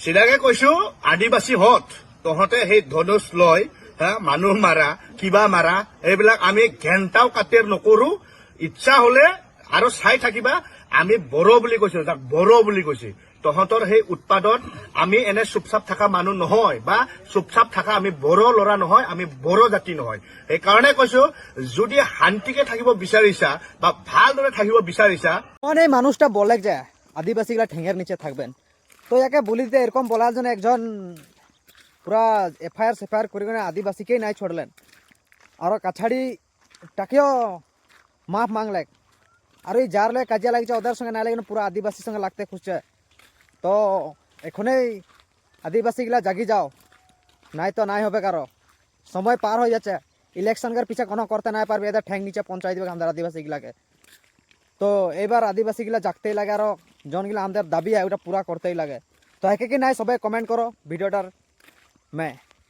চিধাকে কৈছো আদিবাসী হত তহঁতে সেই ধনুষ লয় মানুহ মাৰা কিবা মাৰা এইবিলাক আমি ঘেণ্টাও কাটেৰ নকৰো ইচ্ছা হলে আৰু চাই থাকিবা আমি বড়ো বুলি কৈছো তাক বড়ো বুলি কৈছে তহঁতৰ সেই উৎপাদন আমি এনে চুপচাপ থকা মানুহ নহয় বা চুপচাপ থকা আমি বড়ো ল'ৰা নহয় আমি বড়ো জাতি নহয় সেইকাৰণে কৈছো যদি শান্তিকে থাকিব বিচাৰিছা বা ভালদৰে থাকিব বিচাৰিছা মানে এই মানুষটা বলে যে আদিবাসীগুলা ঠেঙের নিচে থাকবেন তো ইয়াকে বলি দিতে এরকম বলার জন্য একজন পুরা এফআইআর করে আদিবাসীকেই নাই ছড়লেন আর কাছাড়ি তাকেও মাফ মাংলেক আর এই যার লাগে কাজিয়া লাগছে ওদের সঙ্গে নাই লাগে পুরো আদিবাসীর সঙ্গে লাগতে খুঁজছে তো এখনই আদিবাসীগুলা জাগি যাও নাই তো নাই হবে কারো সময় পার হয়ে যাচ্ছে ইলেকশনকার পিছা কোনো করতে নাই পারবে এদের ঠ্যাং নিচে পৌঁছাই দেবে আমাদের আদিবাসীগুলাকে তো এবার আদিবাসীগুলা জাগতেই লাগে আরো যনগুলা আমাদের দাবি হয় ওটা পুরা করতেই লাগে তো একে কি নাই সবাই কমেন্ট করো ভিডিওটার মে